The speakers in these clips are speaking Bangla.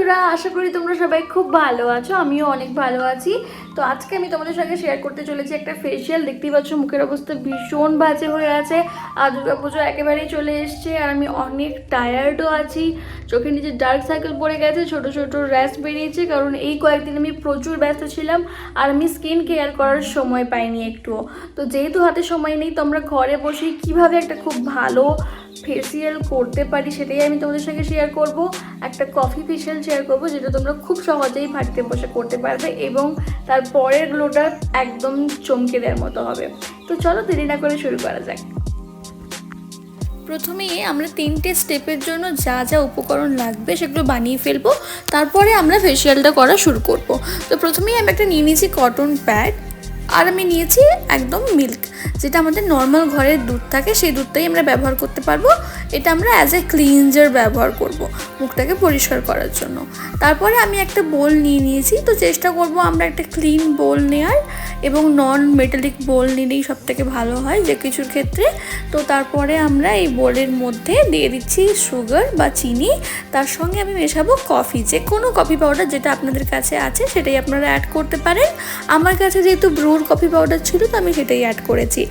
বন্ধুরা, আশা করি তোমরা সবাই খুব ভালো আছো। আমিও অনেক ভালো আছি। তো আজকে আমি তোমাদের সঙ্গে শেয়ার করতে চলেছি একটা ফেসিয়াল। দেখতেই পাচ্ছ মুখের অবস্থা ভীষণ বাজে হয়ে আছে। আর দুর্গাপুজো একেবারেই চলে এসছে আর আমি অনেক টায়ার্ডও আছি। চোখের নিচে ডার্ক সার্কেল পড়ে গেছে, ছোট ছোট র্যাশ বেরিয়েছে, কারণ এই কয়েকদিন আমি প্রচুর ব্যস্ত ছিলাম আর আমি স্কিন কেয়ার করার সময় পাইনি একটুও। তো যেহেতু হাতে সময় নেই, তো আমরা ঘরে বসেই কীভাবে একটা খুব ভালো ফেসিয়াল করতে পারি সেটাই আমি তোমাদের সঙ্গে শেয়ার করব। একটা কফি ফেসিয়াল শেয়ার করব, যেটা তোমরা খুব সহজেই বাড়িতে বসে করতে পারবে এবং তার পরের গ্লোটা একদম চমকে দেওয়ার মতো হবে। তো চলো দেরি না করে শুরু করা যাক। প্রথমেই আমরা 3টে স্টেপের জন্য যা যা উপকরণ লাগবে সেগুলো বানিয়ে ফেলবো, তারপরে আমরা ফেসিয়ালটা করা শুরু করব। তো প্রথমেই আমি একটা নিয়ে নিয়েছি কটন প্যাড, আর আমি নিয়েছি একদম মিল্ক, যেটা আমাদের নর্মাল ঘরের দুধ থাকে সেই দুধটাই আমরা ব্যবহার করতে পারবো। এটা আমরা অ্যাজ এ ক্লিনজার ব্যবহার করব মুখটাকে পরিষ্কার করার জন্য। তারপরে আমি একটা বোল নিয়ে নিয়েছি। তো চেষ্টা করব আমরা একটা ক্লিন বোল নেওয়ার, এবং নন মেটালিক বোল নিলেই সবথেকে ভালো হয় যে কিছুর ক্ষেত্রে। তো তারপরে আমরা এই বোলের মধ্যে দিয়ে দিচ্ছি সুগার বা চিনি, তার সঙ্গে আমি মেশাবো কফি, যে কোনো কফি পাউডার যেটা আপনাদের কাছে আছে সেটাই আপনারা অ্যাড করতে পারেন। আমার কাছে যেহেতু ব্রুর কফি পাউডার ছিল তো আমি সেটাই অ্যাড করেছি।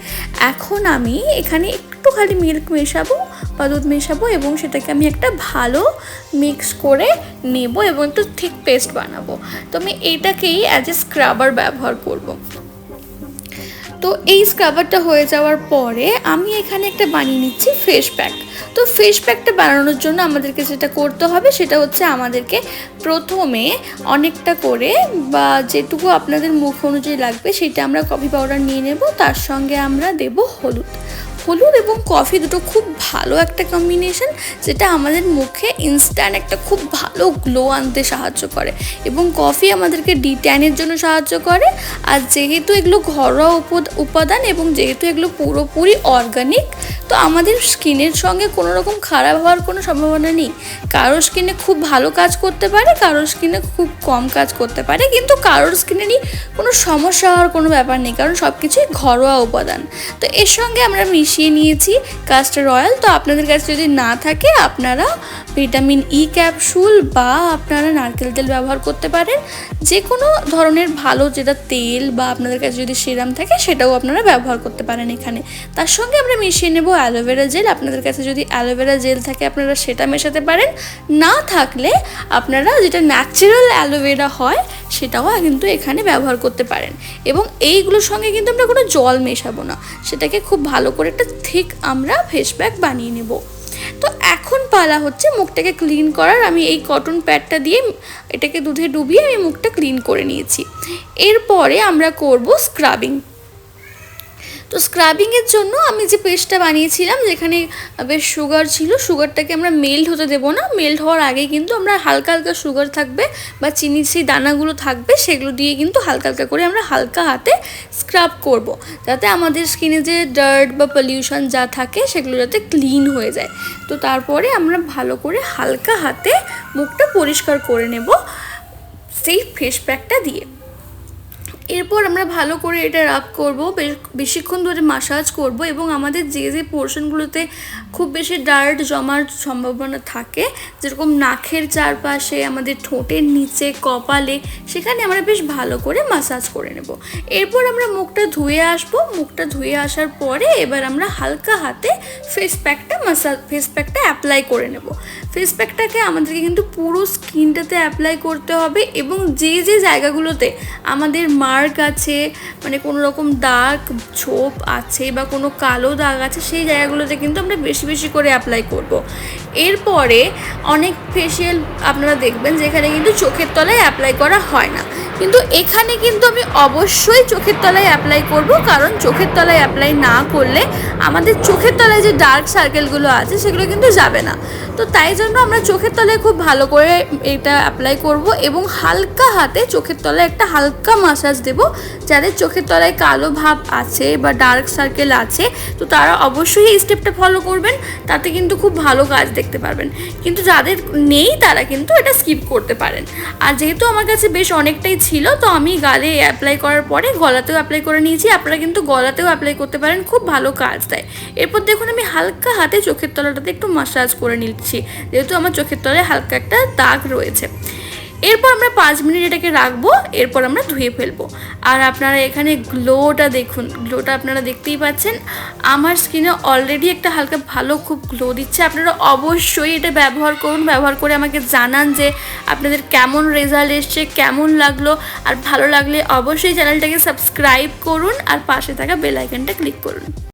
এখন আমি এখানে একটু খালি মিল্ক মেশাবো বা দুধ মেশাবো এবং সেটাকে আমি একটা ভালো মিক্স করে নেব এবং একটু থিক পেস্ট বানাবো। তো আমি এইটাকেই অ্যাজ এ স্ক্রাবার ব্যবহার করব। তো এই স্ক্রাবারটা হয়ে যাওয়ার পরে আমি এখানে একটা বানিয়ে নিচ্ছি ফেস প্যাক। তো ফেস প্যাকটা বানানোর জন্য আমাদেরকে যেটা করতে হবে সেটা হচ্ছে আমাদেরকে প্রথমে অনেকটা করে বা যেটুকু আপনাদের মুখ অনুযায়ী লাগবে সেটা আমরা কফি পাউডার নিয়ে নেব। তার সঙ্গে আমরা দেব হলুদ এবং কফি, দুটো খুব ভালো একটা কম্বিনেশন, যেটা আমাদের মুখে ইনস্ট্যান্ট একটা খুব ভালো গ্লো আনতে সাহায্য করে। এবং কফি আমাদেরকে ডিট্যানের জন্য সাহায্য করে। আর যেহেতু এগুলো ঘরোয়া উপাদান এবং যেহেতু এগুলো পুরোপুরি অর্গানিক, তো আমাদের স্কিনের সঙ্গে কোনো রকম খারাপ হওয়ার কোনো সম্ভাবনা নেই। কারোর স্কিনে খুব ভালো কাজ করতে পারে, কারোর স্কিনে খুব কম কাজ করতে পারে, কিন্তু কারোর স্কিনেরই কোনো সমস্যা হওয়ার কোনো ব্যাপার নেই, কারণ সব কিছুই ঘরোয়া উপাদান। তো এর সঙ্গে আমরা মিশিয়ে নিয়েছি কাস্টার অয়েল। তো আপনাদের কাছে যদি না থাকে আপনারা ভিটামিন ই ক্যাপসুল বা আপনারা নারকেল তেল ব্যবহার করতে পারেন। যে কোনো ধরনের ভালো যেটা তেল বা আপনাদের কাছে যদি সিরাম থাকে সেটাও আপনারা ব্যবহার করতে পারেন এখানে। তার সঙ্গে আমরা মিশিয়ে নেব অ্যালোভেরা জেল। আপনাদের কাছে যদি অ্যালোভেরা জেল থাকে আপনারা সেটা মেশাতে পারেন, না থাকলে আপনারা যেটা ন্যাচারাল অ্যালোভেরা হয় সেটাও কিন্তু এখানে ব্যবহার করতে পারেন। এবং এইগুলোর সঙ্গে কিন্তু আমরা কোনো জল মেশাবো না, সেটাকে খুব ভালো করে একটা থিক আমরা ফেস প্যাক বানিয়ে নেব। তো এখন পালা হচ্ছে মুখটাকে ক্লিন করার। আমি এই কটন প্যাডটা দিয়ে এটাকে দুধে ডুবিয়ে আমি মুখটা ক্লিন করে নিয়েছি। এরপরে আমরা করব স্ক্রাবিং। তো স্ক্রাবিংয়ের জন্য আমি যে পেস্টটা বানিয়েছিলাম, যেখানে বেশ সুগার ছিল, সুগারটাকে আমরা মেল্ট হতে দেবো না। মেল্ট হওয়ার আগেই কিন্তু আমরা হালকা হালকা সুগার থাকবে বা চিনির সেই দানাগুলো থাকবে, সেগুলো দিয়ে কিন্তু হালকা হালকা করে আমরা হালকা হাতে স্ক্রাব করব, যাতে আমাদের স্কিনে যে ডার্ট বা পলিউশন যা থাকে সেগুলো যাতে ক্লিন হয়ে যায়। তো তারপরে আমরা ভালো করে হালকা হাতে মুখটা পরিষ্কার করে নেব সেই ফেস প্যাকটা দিয়ে। এরপর আমরা ভালো করে এটা রাব করব, বেশিক্ষণ ধরে মাসাজ করব এবং আমাদের যে যে পোর্শনগুলোতে খুব বেশি ডার্ট জমার সম্ভাবনা থাকে, যেরকম নাকের চারপাশে, আমাদের ঠোঁটের নিচে, কপালে, সেখানে আমরা বেশ ভালো করে মাসাজ করে নেব। এরপর আমরা মুখটা ধুয়ে আসবো। মুখটা ধুয়ে আসার পরে এবার আমরা হালকা হাতে ফেস প্যাকটা অ্যাপ্লাই করে নেব। ফেস প্যাকটাকে আমাদেরকে কিন্তু পুরো স্কিনটাতে অ্যাপ্লাই করতে হবে এবং যে যে জায়গাগুলোতে আমাদের মার্ক আছে, মানে কোনো রকম দাগ ছোপ আছে বা কোনো কালো দাগ আছে, সেই জায়গাগুলোতে কিন্তু আমরা বেশি বেশি করে অ্যাপ্লাই করব। এরপরে অনেক ফেসিয়াল আপনারা দেখবেন যেখানে কিন্তু চোখের তলায় অ্যাপ্লাই করা হয় না, কিন্তু এখানে কিন্তু আমি অবশ্যই চোখের তলায় অ্যাপ্লাই করব, কারণ চোখের তলায় অ্যাপ্লাই না করলে আমাদের চোখের তলায় যে ডার্ক সার্কেলগুলো আছে সেগুলো কিন্তু যাবে না। তো তাই জন্য আমরা চোখের তলায় খুব ভালো করে এটা অ্যাপ্লাই করব এবং হালকা হাতে চোখের তলায় একটা হালকা মাসাজ দেব। যাদের চোখের তলায় কালো ভাব আছে বা ডার্ক সার্কেল আছে, তো তারা অবশ্যই এই স্টেপটা ফলো করবেন, তাতে কিন্তু খুব ভালো কাজ দেখতে পারবেন। কিন্তু যাদের নেই তারা কিন্তু এটা স্কিপ করতে পারেন। আর যেহেতু আমার কাছে বেশ অনেকটাই ছিল, তো আমি গালে অ্যাপ্লাই করার পরে গলাতেও অ্যাপ্লাই করে নিয়েছি। আপনারা কিন্তু গলাতেও অ্যাপ্লাই করতে পারেন, খুব ভালো কাজ দেয়। এরপর দেখুন আমি হালকা হাতে চোখের তলাটাতে একটু মাসাজ করে নিচ্ছি, যেহেতু আমার চোখের তলায় হালকা একটা দাগ রয়েছে। এরপর আমরা 5 মিনিট এটাকে রাখবো, এরপর আমরা ধুয়ে ফেলবো। আর আপনারা এখানে গ্লোটা দেখুন, গ্লোটা আপনারা দেখতেই পাচ্ছেন। আমার স্কিনে অলরেডি একটা হালকা ভালো খুব গ্লো দিচ্ছে। আপনারা অবশ্যই এটা ব্যবহার করুন, ব্যবহার করে আমাকে জানান যে আপনাদের কেমন রেজাল্ট এসছে, কেমন লাগলো। আর ভালো লাগলে অবশ্যই চ্যানেলটাকে সাবস্ক্রাইব করুন আর পাশে থাকা বেল আইকনটা ক্লিক করুন।